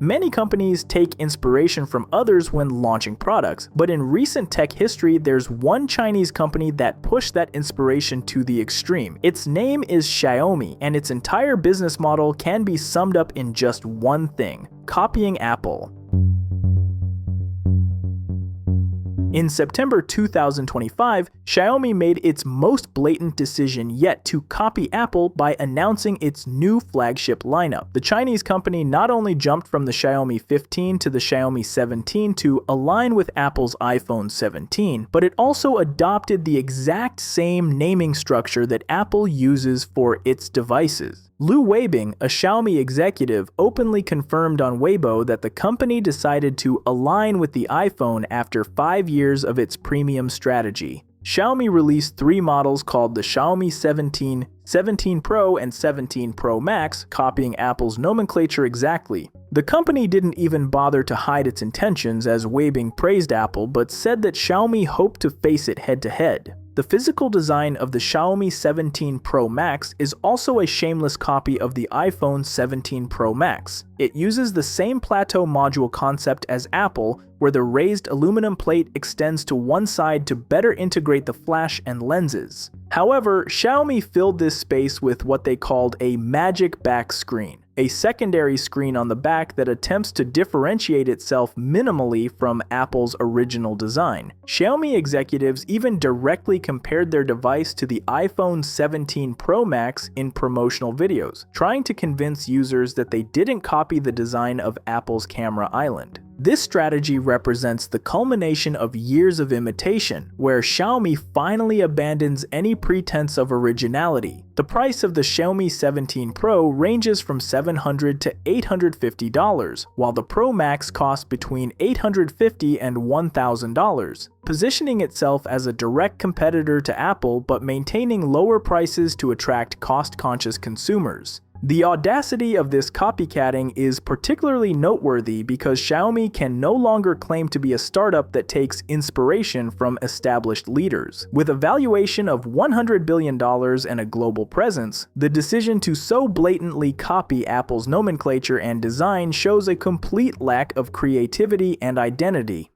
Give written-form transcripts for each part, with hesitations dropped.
Many companies take inspiration from others when launching products, but in recent tech history, there's one Chinese company that pushed that inspiration to the extreme. Its name is Xiaomi, and its entire business model can be summed up in just one thing: copying Apple. In September 2025, Xiaomi made its most blatant decision yet to copy Apple by announcing its new flagship lineup. The Chinese company not only jumped from the Xiaomi 15 to the Xiaomi 17 to align with Apple's iPhone 17, but it also adopted the exact same naming structure that Apple uses for its devices. Lu Weibing, a Xiaomi executive, openly confirmed on Weibo that the company decided to align with the iPhone after 5 years of its premium strategy. Xiaomi released 3 models called the Xiaomi 17, 17 Pro, and 17 Pro Max, copying Apple's nomenclature exactly. The company didn't even bother to hide its intentions, as Weibing praised Apple, but said that Xiaomi hoped to face it head-to-head. The physical design of the Xiaomi 17 Pro Max is also a shameless copy of the iPhone 17 Pro Max. It uses the same plateau module concept as Apple, where the raised aluminum plate extends to one side to better integrate the flash and lenses. However, Xiaomi filled this space with what they called a magic back screen, a secondary screen on the back that attempts to differentiate itself minimally from Apple's original design. Xiaomi executives even directly compared their device to the iPhone 17 Pro Max in promotional videos, trying to convince users that they didn't copy the design of Apple's camera island. This strategy represents the culmination of years of imitation, where Xiaomi finally abandons any pretense of originality. The price of the Xiaomi 17 Pro ranges from $700 to $850, while the Pro Max costs between $850 and $1,000, positioning itself as a direct competitor to Apple but maintaining lower prices to attract cost-conscious consumers. The audacity of this copycatting is particularly noteworthy because Xiaomi can no longer claim to be a startup that takes inspiration from established leaders. With a valuation of $100 billion and a global presence, the decision to so blatantly copy Apple's nomenclature and design shows a complete lack of creativity and identity.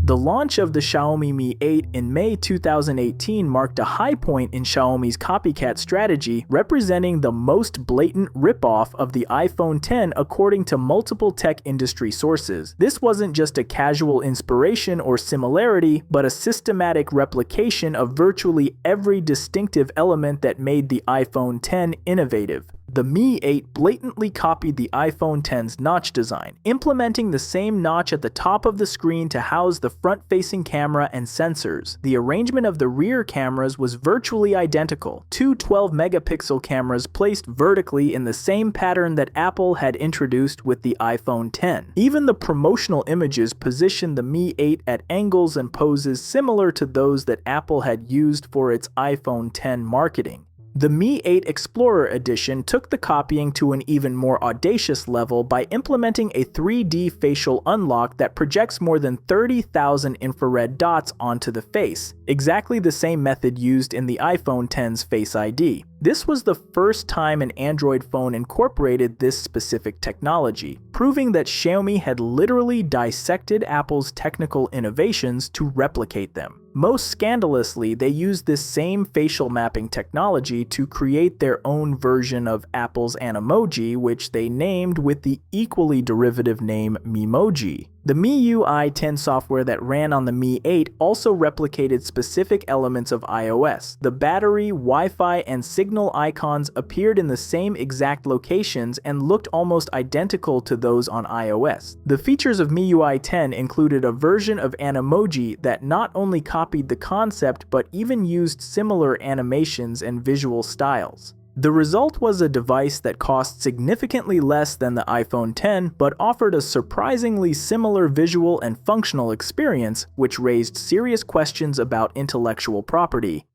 The launch of the Xiaomi Mi 8 in May 2018 marked a high point in Xiaomi's copycat strategy, representing the most blatant ripoff of the iPhone X according to multiple tech industry sources. This wasn't just a casual inspiration or similarity, but a systematic replication of virtually every distinctive element that made the iPhone X innovative. The Mi 8 blatantly copied the iPhone X's notch design, implementing the same notch at the top of the screen to house the front-facing camera and sensors. The arrangement of the rear cameras was virtually identical, two 12-megapixel cameras placed vertically in the same pattern that Apple had introduced with the iPhone X. Even the promotional images positioned the Mi 8 at angles and poses similar to those that Apple had used for its iPhone X marketing. The Mi 8 Explorer Edition took the copying to an even more audacious level by implementing a 3D facial unlock that projects more than 30,000 infrared dots onto the face, exactly the same method used in the iPhone X's Face ID. This was the first time an Android phone incorporated this specific technology, proving that Xiaomi had literally dissected Apple's technical innovations to replicate them. Most scandalously, they used this same facial mapping technology to create their own version of Apple's Animoji, which they named with the equally derivative name Mimoji. The MIUI 10 software that ran on the Mi 8 also replicated specific elements of iOS. The battery, Wi-Fi, and signal icons appeared in the same exact locations and looked almost identical to those on iOS. The features of MIUI 10 included a version of Animoji that not only copied the concept but even used similar animations and visual styles. The result was a device that cost significantly less than the iPhone X but offered a surprisingly similar visual and functional experience, which raised serious questions about intellectual property.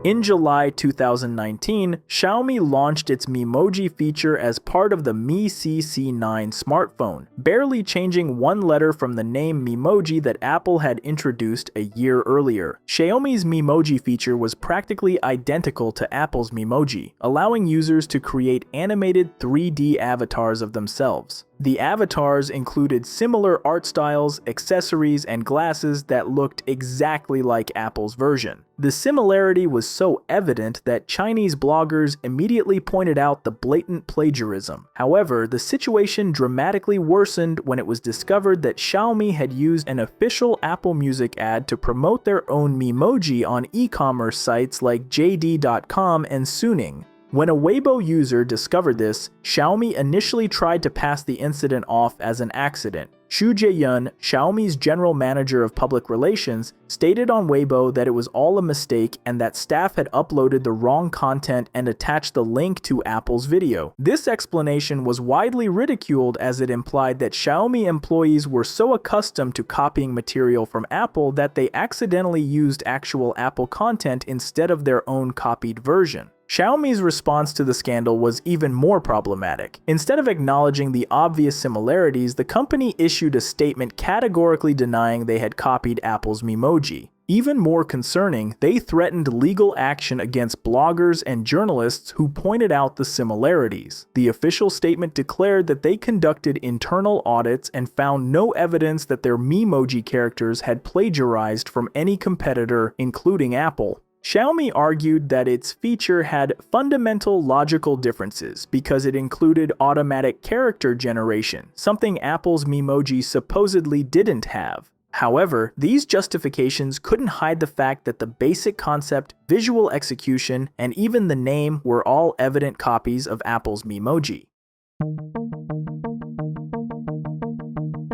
In July 2019, Xiaomi launched its Memoji feature as part of the Mi CC9 smartphone, barely changing one letter from the name Mimoji that Apple had introduced a year earlier. Xiaomi's Memoji feature was practically identical to Apple's Memoji, allowing users to create animated 3D avatars of themselves. The avatars included similar art styles, accessories, and glasses that looked exactly like Apple's version. The similarity was so evident that Chinese bloggers immediately pointed out the blatant plagiarism. However, the situation dramatically worsened when it was discovered that Xiaomi had used an official Apple Music ad to promote their own Meemoji on e-commerce sites like JD.com and Suning. When a Weibo user discovered this, Xiaomi initially tried to pass the incident off as an accident. Xu Jieyun, Xiaomi's general manager of public relations, stated on Weibo that it was all a mistake and that staff had uploaded the wrong content and attached the link to Apple's video. This explanation was widely ridiculed as it implied that Xiaomi employees were so accustomed to copying material from Apple that they accidentally used actual Apple content instead of their own copied version. Xiaomi's response to the scandal was even more problematic. Instead of acknowledging the obvious similarities, the company issued a statement categorically denying they had copied Apple's Memoji. Even more concerning, they threatened legal action against bloggers and journalists who pointed out the similarities. The official statement declared that they conducted internal audits and found no evidence that their Memoji characters had plagiarized from any competitor, including Apple. Xiaomi argued that its feature had fundamental logical differences because it included automatic character generation, something Apple's Memoji supposedly didn't have. However, these justifications couldn't hide the fact that the basic concept, visual execution, and even the name were all evident copies of Apple's Memoji.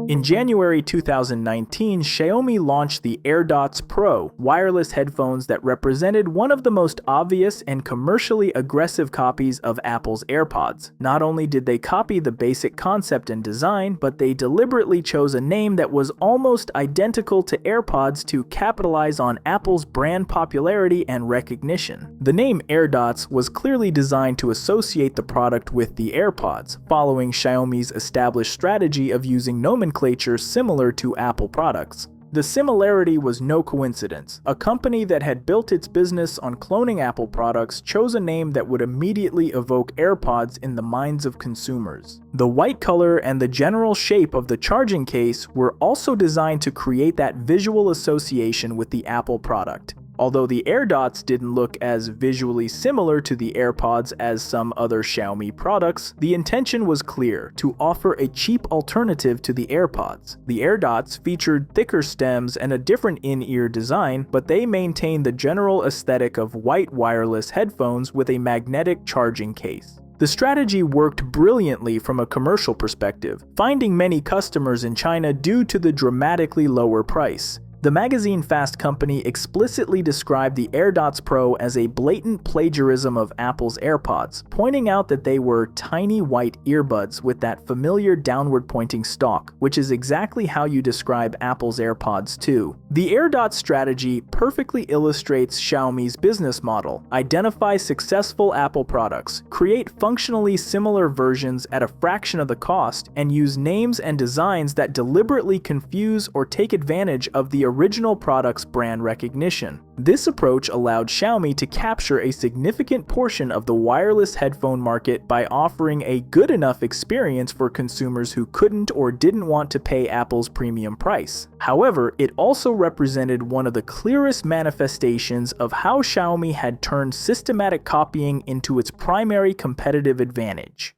In January 2019, Xiaomi launched the Airdots Pro, wireless headphones that represented one of the most obvious and commercially aggressive copies of Apple's AirPods. Not only did they copy the basic concept and design, but they deliberately chose a name that was almost identical to AirPods to capitalize on Apple's brand popularity and recognition. The name Airdots was clearly designed to associate the product with the AirPods, following Xiaomi's established strategy of using nomenclature similar to Apple products. The similarity was no coincidence. A company that had built its business on cloning Apple products chose a name that would immediately evoke AirPods in the minds of consumers. The white color and the general shape of the charging case were also designed to create that visual association with the Apple product. Although the Airdots didn't look as visually similar to the AirPods as some other Xiaomi products, the intention was clear: to offer a cheap alternative to the AirPods. The Airdots featured thicker stems and a different in-ear design, but they maintained the general aesthetic of white wireless headphones with a magnetic charging case. The strategy worked brilliantly from a commercial perspective, finding many customers in China due to the dramatically lower price. The magazine Fast Company explicitly described the Airdots Pro as a blatant plagiarism of Apple's AirPods, pointing out that they were tiny white earbuds with that familiar downward-pointing stalk, which is exactly how you describe Apple's AirPods too. The Airdots strategy perfectly illustrates Xiaomi's business model: identify successful Apple products, create functionally similar versions at a fraction of the cost, and use names and designs that deliberately confuse or take advantage of the original product's brand recognition. This approach allowed Xiaomi to capture a significant portion of the wireless headphone market by offering a good enough experience for consumers who couldn't or didn't want to pay Apple's premium price. However, it also represented one of the clearest manifestations of how Xiaomi had turned systematic copying into its primary competitive advantage.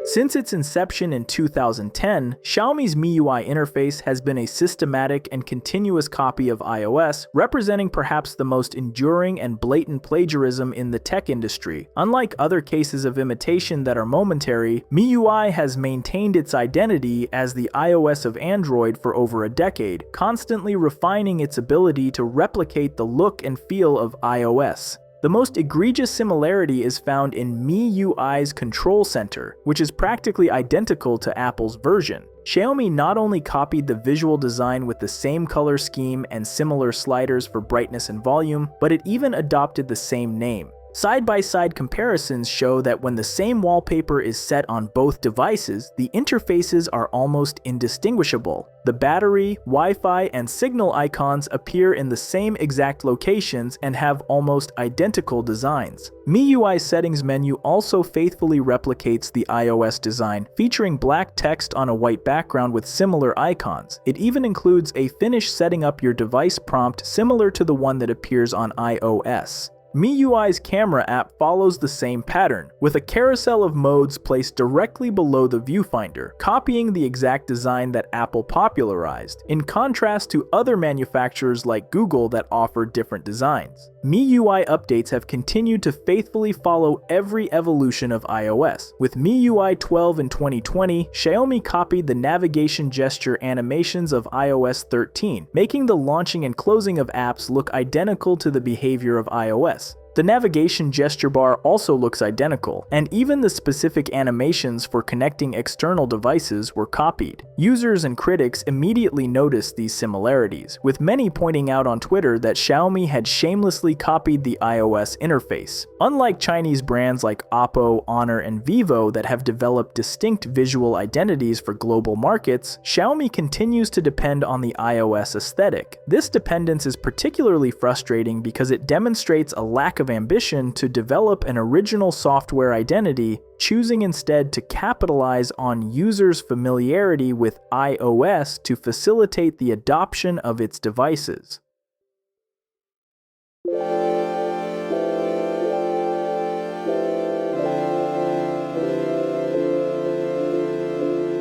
Since its inception in 2010, Xiaomi's MIUI interface has been a systematic and continuous copy of iOS, representing perhaps the most enduring and blatant plagiarism in the tech industry. Unlike other cases of imitation that are momentary, MIUI has maintained its identity as the iOS of Android for over a decade, constantly refining its ability to replicate the look and feel of iOS. The most egregious similarity is found in MIUI's control center, which is practically identical to Apple's version. Xiaomi not only copied the visual design with the same color scheme and similar sliders for brightness and volume, but it even adopted the same name. Side-by-side comparisons show that when the same wallpaper is set on both devices, the interfaces are almost indistinguishable. The battery, Wi-Fi, and signal icons appear in the same exact locations and have almost identical designs. MIUI settings menu also faithfully replicates the iOS design, featuring black text on a white background with similar icons. It even includes a finish setting up your device prompt similar to the one that appears on iOS. MeeUI's camera app follows the same pattern, with a carousel of modes placed directly below the viewfinder, copying the exact design that Apple popularized, in contrast to other manufacturers like Google that offer different designs. MeeUI updates have continued to faithfully follow every evolution of iOS. With MeeUI 12 in 2020, Xiaomi copied the navigation gesture animations of iOS 13, making the launching and closing of apps look identical to the behavior of iOS. The navigation gesture bar also looks identical, and even the specific animations for connecting external devices were copied. Users and critics immediately noticed these similarities, with many pointing out on Twitter that Xiaomi had shamelessly copied the iOS interface. Unlike Chinese brands like Oppo, Honor, and Vivo that have developed distinct visual identities for global markets, Xiaomi continues to depend on the iOS aesthetic. This dependence is particularly frustrating because it demonstrates a lack of ambition to develop an original software identity, choosing instead to capitalize on users' familiarity with iOS to facilitate the adoption of its devices.